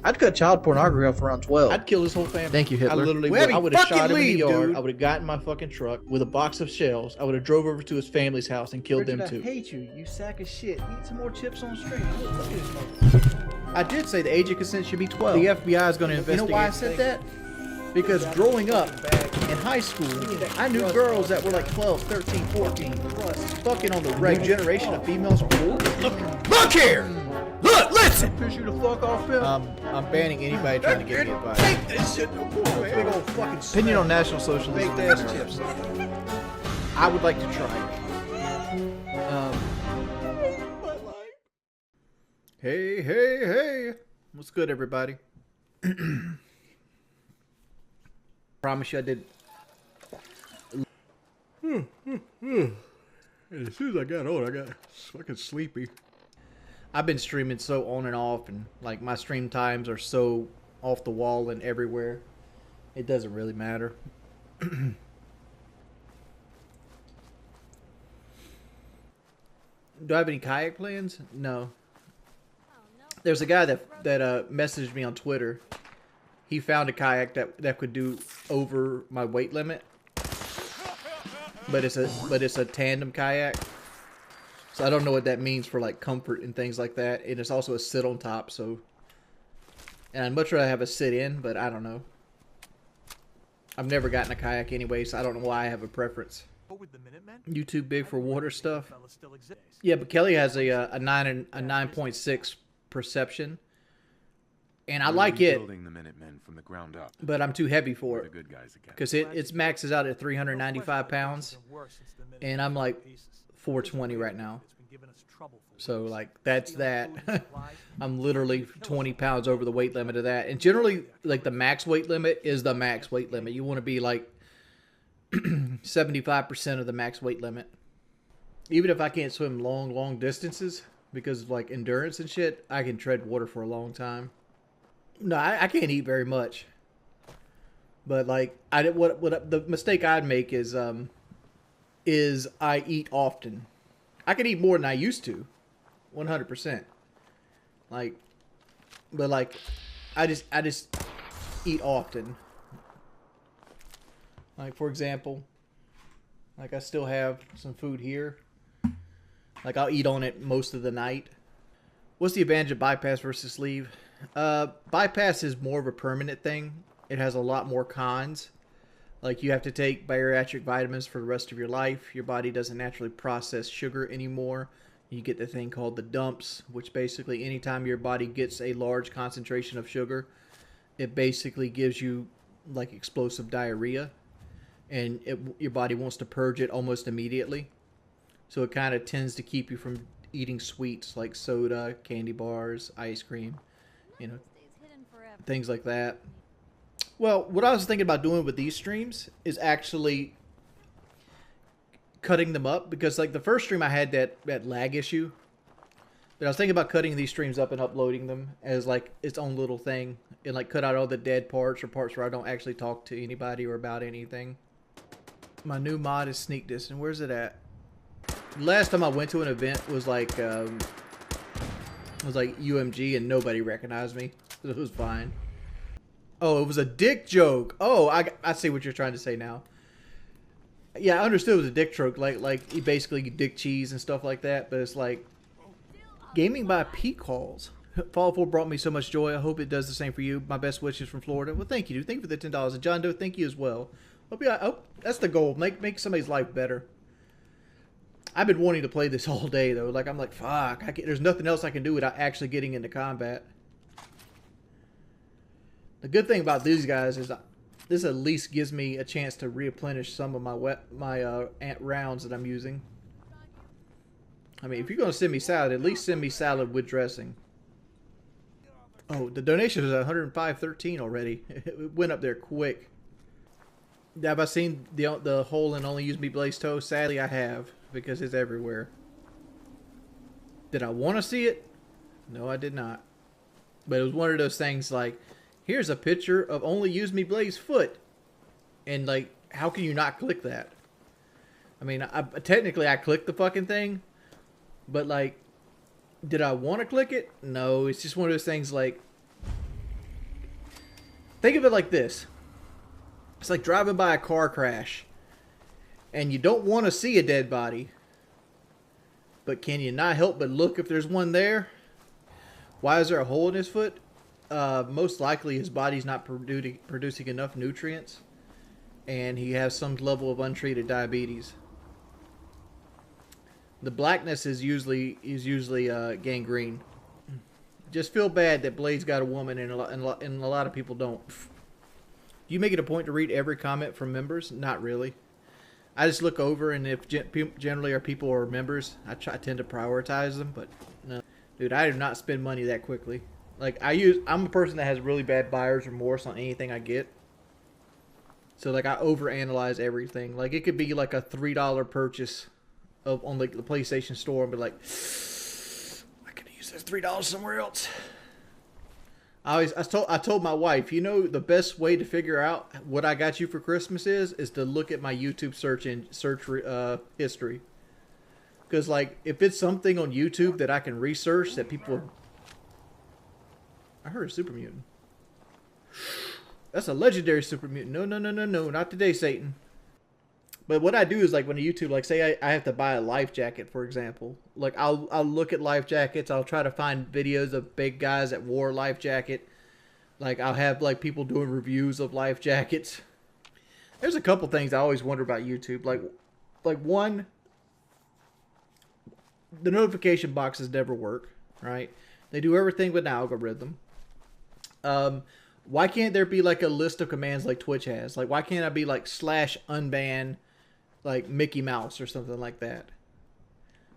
I'd cut child pornography off around 12. I'd kill his whole family. Thank you, Hitler. I literally would. I would have shot him in the yard. I would have gotten my fucking truck with a box of shells. I would have drove over to his family's house and killed them too. I hate you, you sack of shit. Eat some more chips on stream. Look at this. I did say the age of consent should be 12. The FBI is going to investigate. You know why I said that? Because growing up in high school, I knew girls that were like 12, 13, 14, fucking on the regular. Generation of females are cool. Look here! Look, listen! Push you the fuck off, Phil. I'm banning anybody trying to give me advice. Take this shit no more, man. Big old fucking Opinion on National Socialism. baked ass chips. I would like to try it. Hey, hey, hey. What's good, everybody? Promise you I did. As soon as I got on, I got fucking sleepy. I've been streaming so on and off, and like my stream times are so off the wall and everywhere. It doesn't really matter. Do I have any kayak plans? No. There's a guy that messaged me on Twitter. He found a kayak that could do over my weight limit, but it's a tandem kayak. So I don't know what that means for like comfort and things like that. And it's also a sit on top. So, and I'd much rather have a sit in, but I don't know. I've never gotten a kayak anyway, so I don't know why I have a preference. You too big for water stuff? Yeah, but Kelly has a 9.6 perception, and I like it. Building the Minutemen from the ground up. But I'm too heavy for it. The good guys again. Because it maxes out at 395 pounds, and I'm like 420 right now. So like that's that. I'm literally 20 pounds over the weight limit of that. And generally, like the max weight limit is the max weight limit. You want to be like 75% of the max weight limit. Even if I can't swim long distances because of like endurance and shit, I can tread water for a long time. No, I can't eat very much. But like what the mistake I'd make is I eat often. I can eat more than I used to, 100%. Like, but like, I just eat often. Like for example, like I still have some food here. Like I'll eat on it most of the night. What's the advantage of bypass versus sleeve? Bypass is more of a permanent thing. It has a lot more cons. Like you have to take bariatric vitamins for the rest of your life. Your body doesn't naturally process sugar anymore. You get the thing called the dumps, which basically anytime your body gets a large concentration of sugar, it basically gives you like explosive diarrhea. And your body wants to purge it almost immediately. So it kind of tends to keep you from eating sweets like soda, candy bars, ice cream, you know, things like that. Well, what I was thinking about doing with these streams is actually cutting them up, because like the first stream I had that lag issue. But I was thinking about cutting these streams up and uploading them as like its own little thing, and like cut out all the dead parts or parts where I don't actually talk to anybody or about anything. My new mod is Sneak This, and where's it at? Last time I went to an event was like UMG, and nobody recognized me. So it was fine. Oh, it was a dick joke. Oh, I see what you're trying to say now. Yeah, I understood it was a dick joke, like he basically dick cheese and stuff like that. But it's like gaming by P calls. Fall 4 brought me so much joy. I hope it does the same for you. My best wishes from Florida. Well, thank you, dude. Thank you for the $10. And John Doe, thank you as well. Hope that's the goal. Make somebody's life better. I've been wanting to play this all day though. Like I'm like, fuck. There's nothing else I can do without actually getting into combat. The good thing about these guys is this at least gives me a chance to replenish some of my rounds that I'm using. I mean, if you're going to send me salad, at least send me salad with dressing. Oh, the donation is 105.13 already. It went up there quick. Have I seen the hole in Only Use Me Blaze Toe? Sadly, I have, because it's everywhere. Did I want to see it? No, I did not. But it was one of those things like, here's a picture of Only Use Me Blaze foot. And like, how can you not click that? I mean, technically I clicked the fucking thing. But like, did I want to click it? No, it's just one of those things like, Think of it like this. It's like driving by a car crash, and you don't want to see a dead body, but can you not help but look if there's one there? Why is there a hole in his foot? Most likely his body's not producing enough nutrients, and he has some level of untreated diabetes. The blackness is usually gangrene. Just feel bad that Blade's got a woman, and a lot of people don't. Do you make it a point to read every comment from members? Not really. I just look over, and if generally our people are members, I tend to prioritize them. But no, dude, I do not spend money that quickly. Like I'm a person that has really bad buyer's remorse on anything I get. So like I overanalyze everything. Like it could be like a $3 purchase on like the PlayStation Store, and be like, I could use this $3 somewhere else. I told my wife, you know, the best way to figure out what I got you for Christmas is to look at my YouTube search history. Because like if it's something on YouTube that I can research that people, I heard a super mutant. That's a legendary super mutant. No, not today, Satan. But what I do is like when YouTube, like say I have to buy a life jacket, for example. Like I'll look at life jackets. I'll try to find videos of big guys that wore a life jacket. Like I'll have like people doing reviews of life jackets. There's a couple things I always wonder about YouTube. Like one, the notification boxes never work, right? They do everything with an algorithm. Why can't there be like a list of commands like Twitch has? Like why can't I be like /unban like Mickey Mouse or something like that?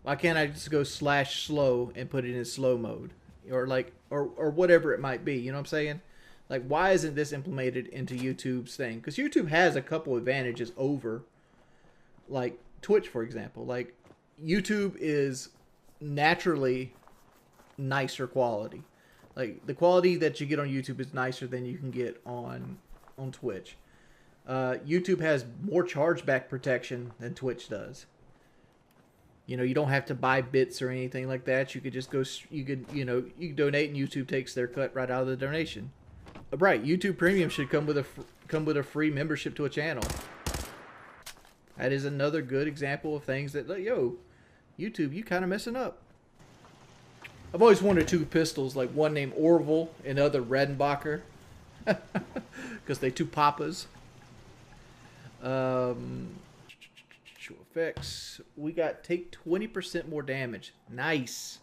Why can't I just go /slow and put it in slow mode? Or like or whatever it might be, you know what I'm saying? Like why isn't this implemented into YouTube's thing? Because YouTube has a couple advantages over like Twitch, for example. Like YouTube is naturally nicer quality. Like the quality that you get on YouTube is nicer than you can get on Twitch. YouTube has more chargeback protection than Twitch does. You know, you don't have to buy bits or anything like that. You could just go. You can donate, and YouTube takes their cut right out of the donation. Right, YouTube Premium should come with a free membership to a channel. That is another good example of things that, like, yo, YouTube, you kind of messing up. I've always wanted two pistols, like one named Orville and the other Redenbacher, because they two papas. Effects. We got take 20% more damage. Nice.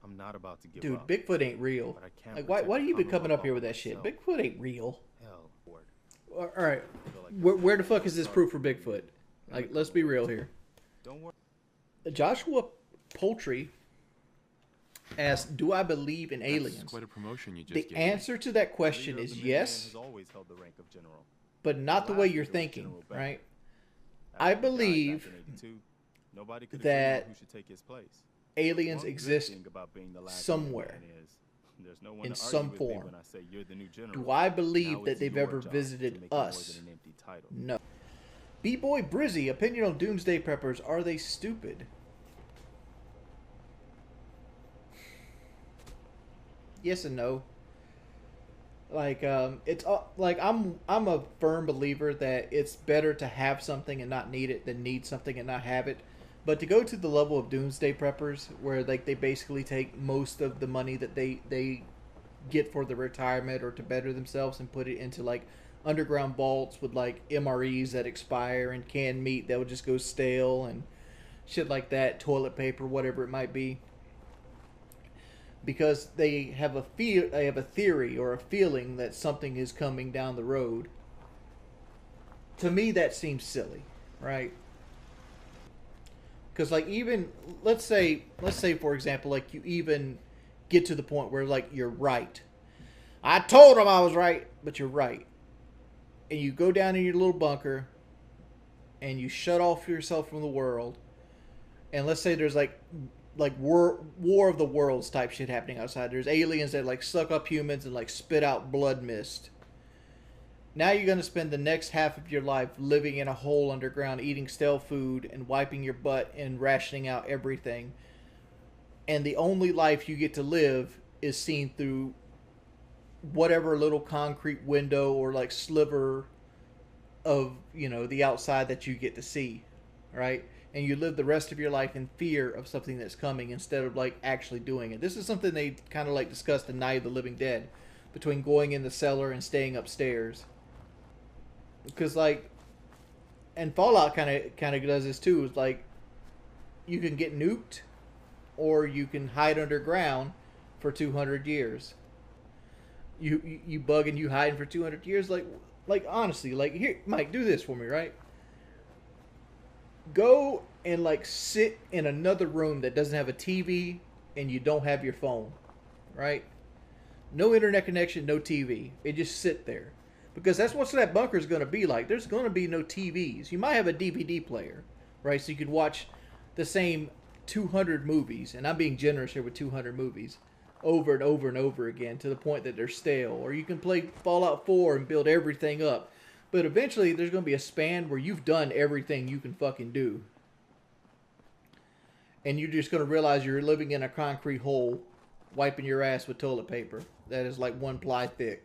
I'm not about to give Dude, up. Bigfoot ain't real. But I can't Like, why do you be protect coming the up here with that myself. shit? Bigfoot ain't real. Hell, Lord. All right, where the fuck is this proof for Bigfoot? Like, let's be real here. Don't worry. Joshua Poultry asked, "Do I believe in That's aliens?" quite a promotion you just The gave me. answer to that question Leader of is the Minutemen yes, has always held the rank of general. but not the way you're thinking, right? I believe Nobody could that agree who should take his place. aliens One good exist thing about being the last somewhere, Minuteman is there's no one in to argue some with me form. when I say you're the new general. Do I Now believe that it's they've your ever job visited to make it more us? than an empty title. No. B-Boy Brizzy, opinion on Doomsday Preppers. Are they stupid? Yes and no. Like, it's like I'm a firm believer that it's better to have something and not need it than need something and not have it. But to go to the level of Doomsday Preppers, where like they basically take most of the money that they get for the retirement or to better themselves and put it into like underground vaults with like MREs that expire and canned meat that would just go stale and shit like that, toilet paper, whatever it might be. Because they have a theory or a feeling that something is coming down the road. To me, that seems silly, right? Because like even let's say for example, like you even get to the point where like you're right. I told them I was right, but you're right. And you go down in your little bunker and you shut off yourself from the world. And let's say there's like war of the worlds type shit happening outside. There's aliens that like suck up humans and like spit out blood mist. Now you're going to spend the next half of your life living in a hole underground, eating stale food and wiping your butt and rationing out everything. And the only life you get to live is seen through whatever little concrete window or like sliver of, you know, the outside that you get to see, right? And you live the rest of your life in fear of something that's coming instead of like actually doing it. This is something they kind of like discussed in Night of the Living Dead, between going in the cellar and staying upstairs. Because like, and Fallout kind of does this too. It's like you can get nuked, or you can hide underground for 200 years. You bug and you hide for 200 years. Like honestly, like here, Mike, do this for me, right? Go and like sit in another room that doesn't have a TV and you don't have your phone, right? No internet connection, no TV. It just sit there. Because that's what that bunker is going to be like. There's going to be no TVs. You might have a DVD player, right? So you could watch the same 200 movies, and I'm being generous here with 200 movies, over and over and over again to the point that they're stale. Or you can play Fallout 4 and build everything up. But eventually there's going to be a span where you've done everything you can fucking do. And you're just going to realize you're living in a concrete hole, wiping your ass with toilet paper that is like 1 ply thick.